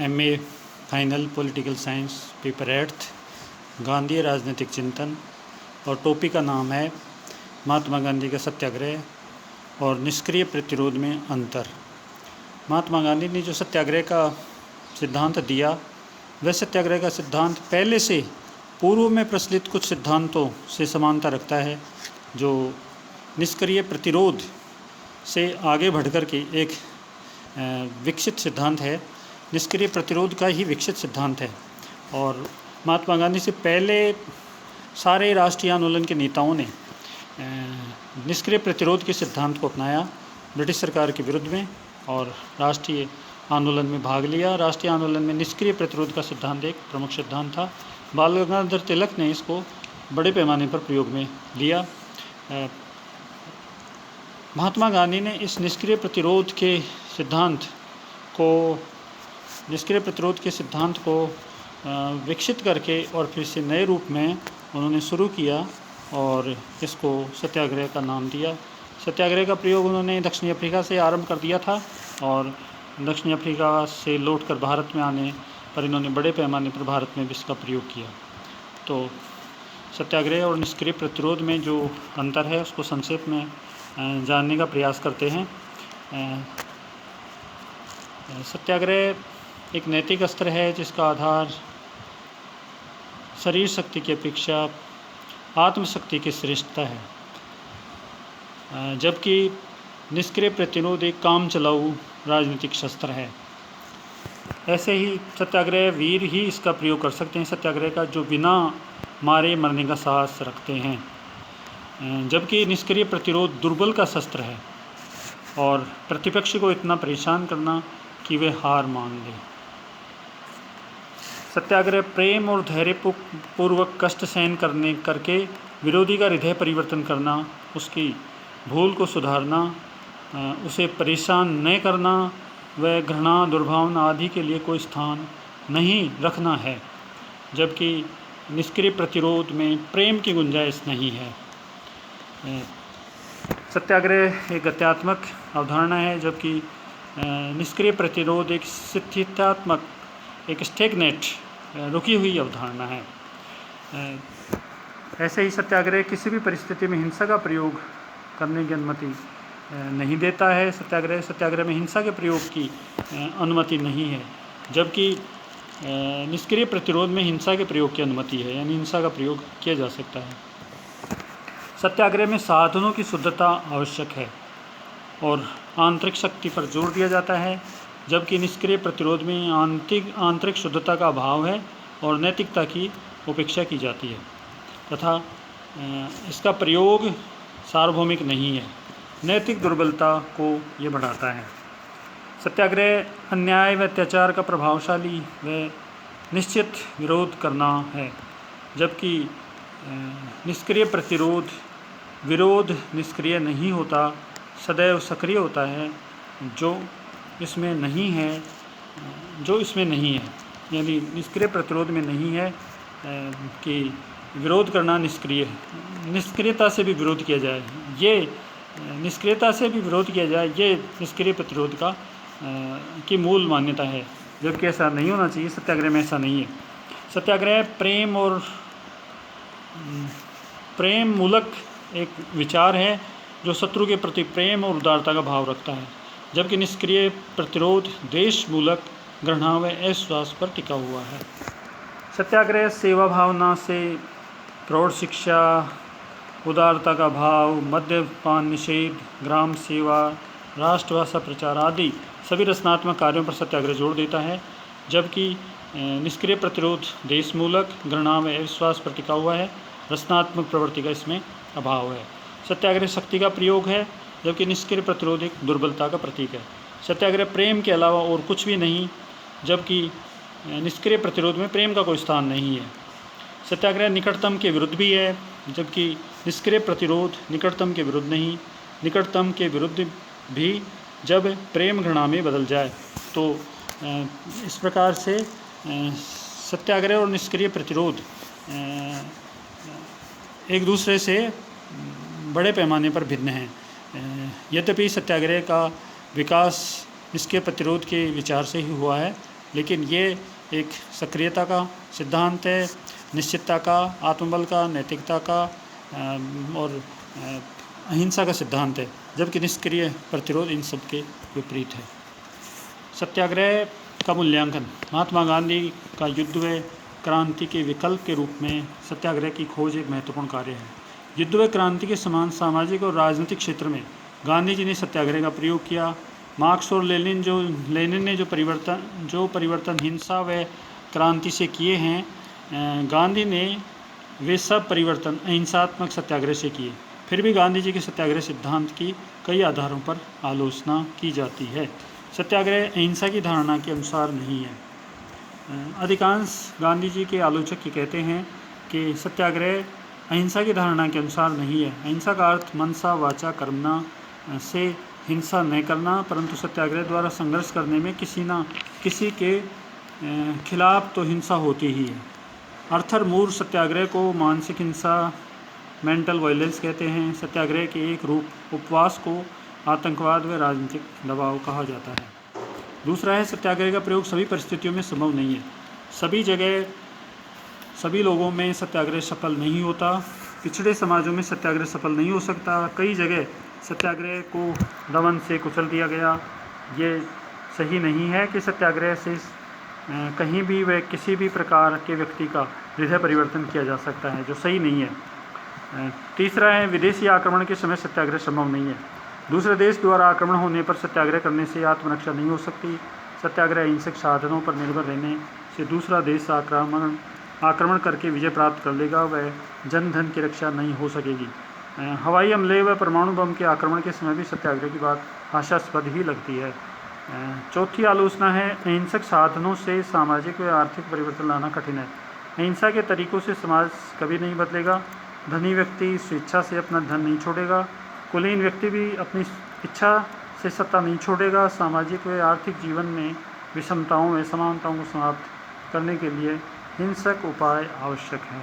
MA final political science paper 8 Gandhi राजनीतिक चिंतन, और टॉपिक का नाम है महात्मा गांधी का सत्याग्रह और निष्क्रिय प्रतिरोध में अंतर। महात्मा गांधी ने जो सत्याग्रह का सिद्धांत दिया, वह सत्याग्रह का सिद्धांत पहले से पूर्व में प्रचलित कुछ सिद्धांतों से समानता रखता है, जो निष्क्रिय प्रतिरोध से आगे बढ़कर के एक विकसित सिद्धांत है। निष्क्रिय प्रतिरोध का ही विकसित सिद्धांत है। और महात्मा गांधी से पहले सारे राष्ट्रीय आंदोलन के नेताओं ने निष्क्रिय प्रतिरोध के सिद्धांत को अपनाया ब्रिटिश सरकार के विरुद्ध में, और राष्ट्रीय आंदोलन में भाग लिया। राष्ट्रीय आंदोलन में निष्क्रिय प्रतिरोध का सिद्धांत एक प्रमुख सिद्धांत था। बाल गंगाधर तिलक ने इसको बड़े पैमाने पर प्रयोग में लिया। महात्मा गांधी ने इस निष्क्रिय प्रतिरोध के सिद्धांत को विकसित करके और फिर से नए रूप में उन्होंने शुरू किया और इसको सत्याग्रह का नाम दिया। सत्याग्रह का प्रयोग उन्होंने दक्षिण अफ्रीका से आरंभ कर दिया था, और दक्षिण अफ्रीका से लौटकर भारत में आने पर इन्होंने बड़े पैमाने पर भारत में भी इसका प्रयोग किया। तो सत्याग्रह और निष्क्रिय प्रतिरोध में जो अंतर है उसको संक्षेप में जानने का प्रयास करते हैं। सत्याग्रह एक नैतिक अस्त्र है जिसका आधार शरीर शक्ति की अपेक्षा आत्मशक्ति की श्रेष्ठता है, जबकि निष्क्रिय प्रतिरोध एक काम चलाऊ राजनीतिक शस्त्र है। ऐसे ही सत्याग्रह वीर ही इसका प्रयोग कर सकते हैं, सत्याग्रह का, जो बिना मारे मरने का साहस रखते हैं, जबकि निष्क्रिय प्रतिरोध दुर्बल का शस्त्र है और प्रतिपक्ष को इतना परेशान करना कि वे हार मान ले। सत्याग्रह प्रेम और धैर्यपूर्वक कष्ट सहन करके विरोधी का हृदय परिवर्तन करना, उसकी भूल को सुधारना, उसे परेशान न करना, वह घृणा दुर्भावना आदि के लिए कोई स्थान नहीं रखना है, जबकि निष्क्रिय प्रतिरोध में प्रेम की गुंजाइश नहीं है। सत्याग्रह एक गत्यात्मक अवधारणा है, जबकि निष्क्रिय प्रतिरोध एक स्थित्यात्मक, एक स्टेगनेट, रुकी हुई अवधारणा है। ऐसे ही सत्याग्रह किसी भी परिस्थिति में हिंसा का प्रयोग करने की अनुमति नहीं देता है। सत्याग्रह में हिंसा के प्रयोग की अनुमति नहीं है, जबकि निष्क्रिय प्रतिरोध में हिंसा के प्रयोग की अनुमति है, यानी हिंसा का प्रयोग किया जा सकता है। सत्याग्रह में साधनों की शुद्धता आवश्यक है और आंतरिक शक्ति पर जोर दिया जाता है, जबकि निष्क्रिय प्रतिरोध में आंतरिक शुद्धता का अभाव है और नैतिकता की उपेक्षा की जाती है, तथा इसका प्रयोग सार्वभौमिक नहीं है। नैतिक दुर्बलता को ये बढ़ाता है। सत्याग्रह अन्याय व अत्याचार का प्रभावशाली व निश्चित विरोध करना है, जबकि निष्क्रिय प्रतिरोध विरोध निष्क्रिय नहीं होता, सदैव सक्रिय होता है, जो इसमें नहीं है। यानी निष्क्रिय प्रतिरोध में नहीं है कि विरोध करना निष्क्रिय है। निष्क्रियता से भी विरोध किया जाए, ये निष्क्रिय प्रतिरोध का की मूल मान्यता है, जबकि ऐसा नहीं होना चाहिए। सत्याग्रह में ऐसा नहीं है। सत्याग्रह प्रेम मूलक एक विचार है जो शत्रु के प्रति प्रेम और उदारता का भाव रखता है, जबकि निष्क्रिय प्रतिरोध द्वेष मूलक घृणा व अविश्वास पर टिका हुआ है। सत्याग्रह सेवा भावना से प्रौढ़ शिक्षा, उदारता का भाव, मद्यपान निषेध, ग्राम सेवा, राष्ट्रभाषा प्रचार आदि सभी रचनात्मक कार्यों पर सत्याग्रह जोर देता है, जबकि निष्क्रिय प्रतिरोध देश मूलक घृणा व अविश्वास पर टिका हुआ है। रचनात्मक प्रवृत्ति का इसमें अभाव है। सत्याग्रह शक्ति का प्रयोग है, जबकि निष्क्रिय प्रतिरोध एक दुर्बलता का प्रतीक है। सत्याग्रह प्रेम के अलावा और कुछ भी नहीं, जबकि निष्क्रिय प्रतिरोध में प्रेम का कोई स्थान नहीं है। सत्याग्रह निकटतम के विरुद्ध भी है, जबकि निष्क्रिय प्रतिरोध निकटतम के विरुद्ध नहीं। निकटतम के विरुद्ध भी जब प्रेम घृणा में बदल जाए, तो इस प्रकार से सत्याग्रह और निष्क्रिय प्रतिरोध एक दूसरे से बड़े पैमाने पर भिन्न हैं। यद्यपि सत्याग्रह का विकास निष्क्रिय प्रतिरोध के विचार से ही हुआ है, लेकिन ये एक सक्रियता का सिद्धांत है, निश्चितता का, आत्मबल का, नैतिकता का और अहिंसा का सिद्धांत है, जबकि निष्क्रिय प्रतिरोध इन सब के विपरीत है। सत्याग्रह का मूल्यांकन। महात्मा गांधी का युद्ध व क्रांति के विकल्प के रूप में सत्याग्रह की खोज एक महत्वपूर्ण कार्य है। युद्ध व क्रांति के समान सामाजिक और राजनीतिक क्षेत्र में गांधी जी ने सत्याग्रह का प्रयोग किया। मार्क्स और लेनिन ने जो परिवर्तन हिंसा व क्रांति से किए हैं, गांधी ने वे सब परिवर्तन अहिंसात्मक सत्याग्रह से किए। फिर भी गांधी जी के सत्याग्रह सिद्धांत की कई आधारों पर आलोचना की जाती है। सत्याग्रह अहिंसा की धारणा के अनुसार नहीं है। अधिकांश गांधी जी के आलोचक ये कहते हैं कि सत्याग्रह अहिंसा की धारणा के अनुसार नहीं है। अहिंसा का अर्थ मनसा वाचा कर्मणा से हिंसा न करना, परंतु सत्याग्रह द्वारा संघर्ष करने में किसी न किसी के खिलाफ तो हिंसा होती ही है। अर्थर मूर सत्याग्रह को मानसिक हिंसा, मेंटल वायलेंस कहते हैं। सत्याग्रह के एक रूप उपवास को आतंकवाद व राजनीतिक दबाव कहा जाता है। दूसरा है, सत्याग्रह का प्रयोग सभी परिस्थितियों में संभव नहीं है। सभी जगह सभी लोगों में सत्याग्रह सफल नहीं होता। पिछड़े समाजों में सत्याग्रह सफल नहीं हो सकता। कई जगह सत्याग्रह को दमन से कुचल दिया गया। ये सही नहीं है कि सत्याग्रह से कहीं भी व किसी भी प्रकार के व्यक्ति का हृदय परिवर्तन किया जा सकता है, जो सही नहीं है। तीसरा है, विदेशी आक्रमण के समय सत्याग्रह संभव नहीं है। दूसरे देश द्वारा आक्रमण होने पर सत्याग्रह करने से आत्मरक्षा नहीं हो सकती। सत्याग्रह अहिंसक साधनों पर निर्भर रहने से दूसरा देश आक्रमण करके विजय प्राप्त कर लेगा, वह जन धन की रक्षा नहीं हो सकेगी। हवाई हमले व परमाणु बम के आक्रमण के समय भी सत्याग्रह की बात हास्यास्पद ही लगती है। चौथी आलोचना है, अहिंसक साधनों से सामाजिक व आर्थिक परिवर्तन लाना कठिन है। अहिंसा के तरीकों से समाज कभी नहीं बदलेगा। धनी व्यक्ति स्वेच्छा से अपना धन नहीं छोड़ेगा। कुलीन व्यक्ति भी अपनी इच्छा से सत्ता नहीं छोड़ेगा। सामाजिक व आर्थिक जीवन में विषमताओं व समानताओं को समाप्त करने के लिए हिंसक उपाय आवश्यक है।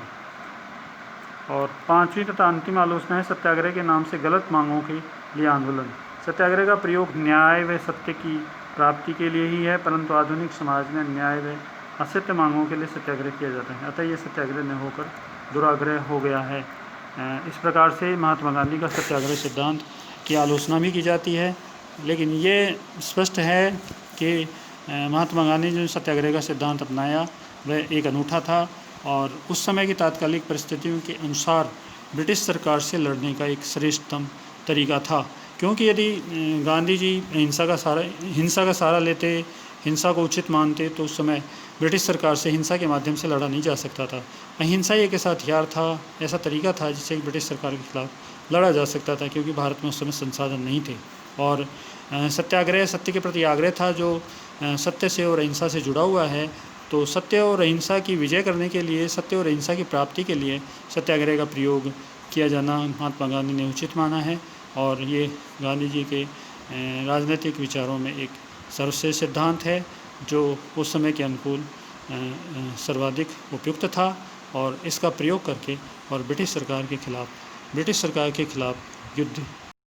और पांचवी तथा अंतिम आलोचना है, सत्याग्रह के नाम से गलत मांगों के लिए आंदोलन। सत्याग्रह का प्रयोग न्याय व सत्य की प्राप्ति के लिए ही है, परंतु आधुनिक समाज में न्याय व असत्य मांगों के लिए सत्याग्रह किया जाता है। अतः ये सत्याग्रह न होकर दुराग्रह हो गया है। इस प्रकार से महात्मा गांधी का सत्याग्रह सिद्धांत की आलोचना भी की जाती है, लेकिन ये स्पष्ट है कि महात्मा गांधी ने सत्याग्रह का सिद्धांत अपनाया वह एक अनूठा था और उस समय की तात्कालिक परिस्थितियों के अनुसार ब्रिटिश सरकार से लड़ने का एक श्रेष्ठतम तरीका था। क्योंकि यदि गांधी जी हिंसा का सहारा लेते, हिंसा को उचित मानते, तो उस समय ब्रिटिश सरकार से हिंसा के माध्यम से लड़ा नहीं जा सकता था। अहिंसा एक ऐसा हथियार था, ऐसा तरीका था जिससे ब्रिटिश सरकार के खिलाफ लड़ा जा सकता था, क्योंकि भारत में उस समय संसाधन नहीं थे। और सत्याग्रह सत्य के प्रति आग्रह था, जो सत्य से और अहिंसा से जुड़ा हुआ है। तो सत्य और अहिंसा की विजय करने के लिए, सत्य और अहिंसा की प्राप्ति के लिए सत्याग्रह का प्रयोग किया जाना महात्मा गांधी ने उचित माना है और ये गांधी जी के राजनीतिक विचारों में एक सर्वश्रेष्ठ सिद्धांत है, जो उस समय के अनुकूल सर्वाधिक उपयुक्त था और इसका प्रयोग करके और ब्रिटिश सरकार के खिलाफ युद्ध